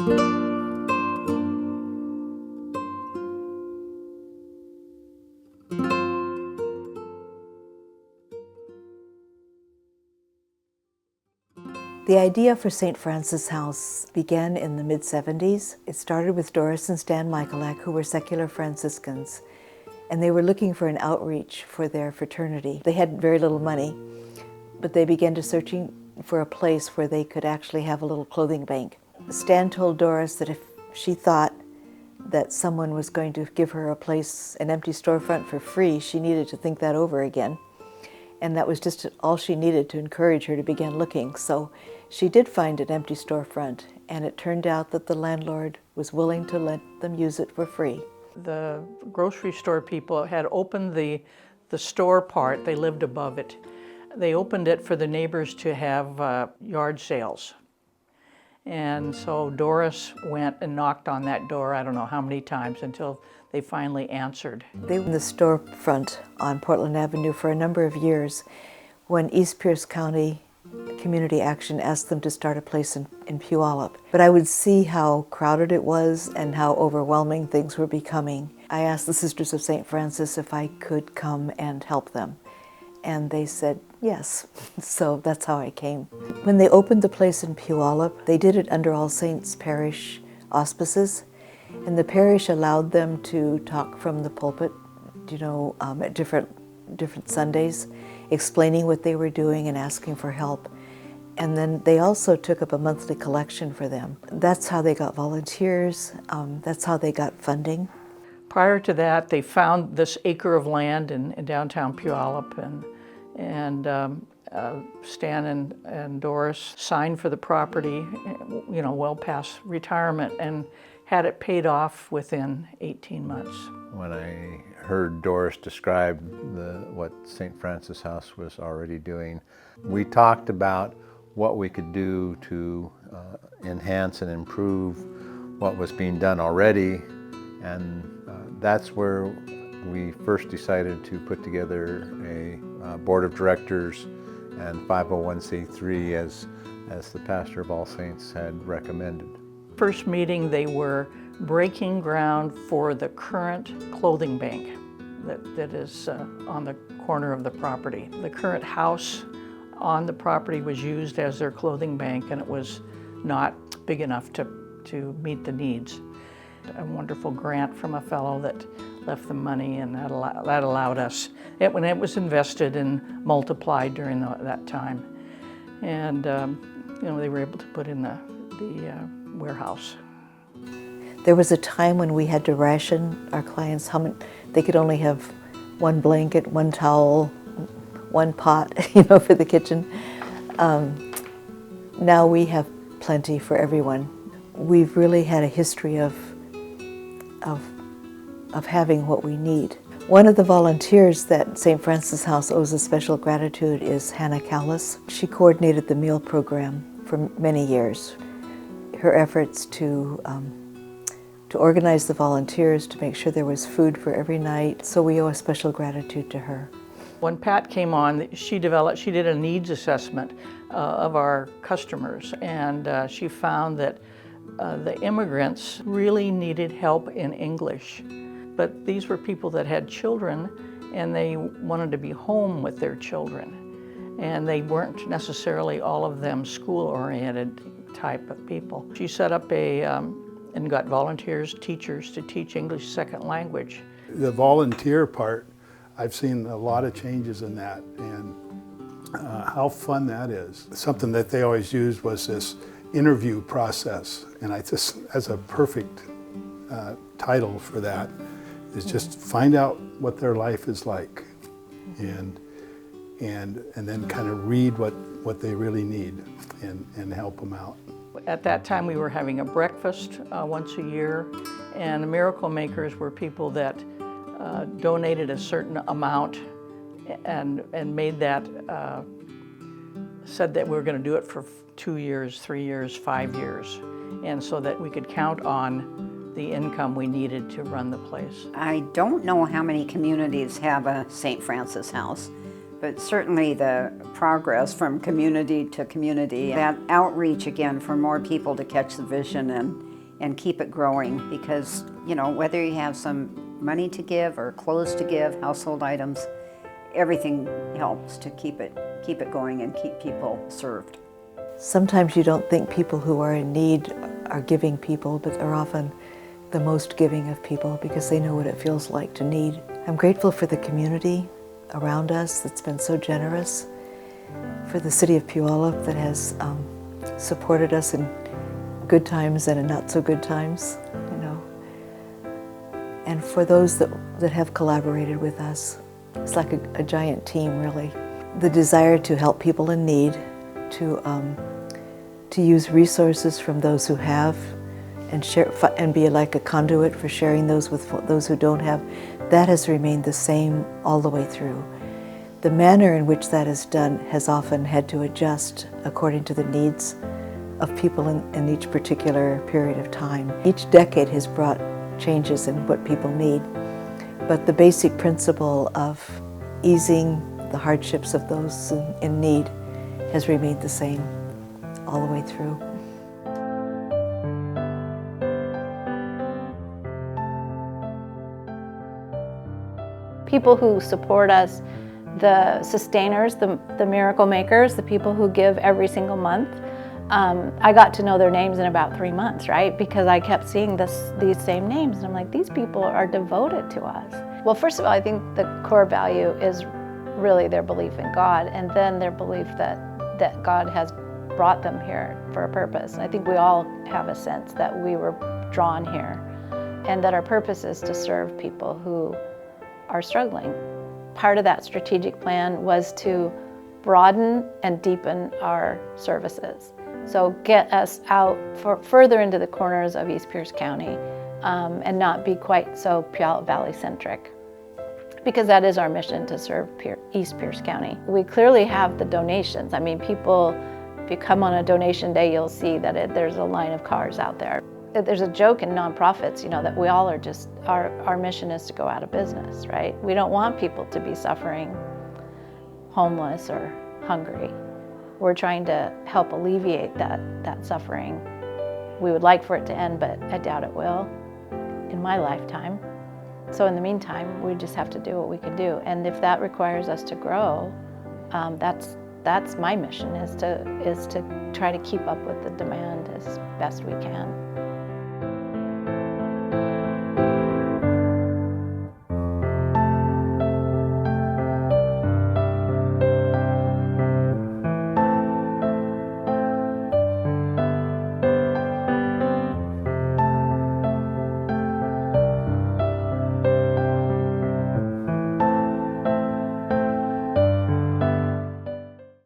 The idea for St. Francis House began in the mid-70s. It started with Doris and Stan Michalak, who were secular Franciscans, and they were looking for an outreach for their fraternity. They had very little money, but they began to searching for a place where they could actually have a little clothing bank. Stan told Doris that if she thought that someone was going to give her a place, an empty storefront for free, she needed to think that over again. And that was just all she needed to encourage her to begin looking. So she did find an empty storefront, and it turned out that the landlord was willing to let them use it for free. The grocery store people had opened the store part. They lived above it. They opened it for the neighbors to have yard sales. And so Doris went and knocked on that door, I don't know how many times, until they finally answered. They were in the storefront on Portland Avenue for a number of years when East Pierce County Community Action asked them to start a place in Puyallup. But I would see how crowded it was and how overwhelming things were becoming. I asked the Sisters of St. Francis if I could come and help them. And they said yes, so that's how I came. When they opened the place in Puyallup, they did it under All Saints Parish auspices, and the parish allowed them to talk from the pulpit, at different Sundays, explaining what they were doing and asking for help. And then they also took up a monthly collection for them. That's how they got volunteers, that's how they got funding. Prior to that, they found this acre of land in downtown Puyallup, and Stan and Doris signed for the property, well past retirement, and had it paid off within 18 months. When I heard Doris describe what St. Francis House was already doing, we talked about what we could do to enhance and improve what was being done already, and that's where we first decided to put together a board of directors and 501c3 as the pastor of All Saints had recommended. First meeting, they were breaking ground for the current clothing bank that is on the corner of the property. The current house on the property was used as their clothing bank, and it was not big enough to meet the needs. A wonderful grant from a fellow that left the money, and that allowed us. When it was invested and multiplied during that time, and they were able to put in the warehouse. There was a time when we had to ration our clients. They could only have one blanket, one towel, one pot, for the kitchen. Now we have plenty for everyone. We've really had a history of having what we need. One of the volunteers that St. Francis House owes a special gratitude is Hannah Callis. She coordinated the meal program for many years. Her efforts to organize the volunteers, to make sure there was food for every night, so we owe a special gratitude to her. When Pat came on, she did a needs assessment of our customers, and she found that the immigrants really needed help in English. But these were people that had children, and they wanted to be home with their children. And they weren't necessarily all of them school-oriented type of people. She set up and got volunteers, teachers to teach English second language. The volunteer part, I've seen a lot of changes in that, and how fun that is. Something that they always used was this interview process, and I just, as a perfect title for that, is just find out what their life is like, and then kind of read what they really need and help them out. At that time, we were having a breakfast once a year, and the Miracle Makers were people that donated a certain amount and made that, said that we were going to do it for 2 years, 3 years, 5 years, and so that we could count on the income we needed to run the place. I don't know how many communities have a St. Francis House, but certainly the progress from community to community, that outreach again for more people to catch the vision and keep it growing, because, you know, whether you have some money to give or clothes to give, household items, everything helps to keep it going and keep people served. Sometimes you don't think people who are in need are giving people, but they're often the most giving of people because they know what it feels like to need. I'm grateful for the community around us that's been so generous, for the city of Puyallup that has supported us in good times and in not so good times, you know, and for those that have collaborated with us. It's like a giant team, really. The desire to help people in need, to use resources from those who have, and share and be like a conduit for sharing those with those who don't have, that has remained the same all the way through. The manner in which that is done has often had to adjust according to the needs of people in each particular period of time. Each decade has brought changes in what people need, but the basic principle of easing the hardships of those in need has remained the same all the way through. People who support us, the sustainers, the miracle makers, the people who give every single month, I got to know their names in about 3 months, right? Because I kept seeing these same names, and I'm like, these people are devoted to us. Well, first of all, I think the core value is really their belief in God, and then their belief that God has brought them here for a purpose. I think we all have a sense that we were drawn here, and that our purpose is to serve people who are struggling. Part of that strategic plan was to broaden and deepen our services. So get us out further into the corners of East Pierce County and not be quite so Puyallup Valley centric, because that is our mission, to serve East Pierce County. We clearly have the donations. I mean, people, if you come on a donation day, you'll see that there's a line of cars out there. There's a joke in nonprofits, you know, that we all are just, our mission is to go out of business, right? We don't want people to be suffering, homeless or hungry. We're trying to help alleviate that suffering. We would like for it to end, but I doubt it will in my lifetime. So in the meantime, we just have to do what we can do. And if that requires us to grow, that's my mission, is to try to keep up with the demand as best we can.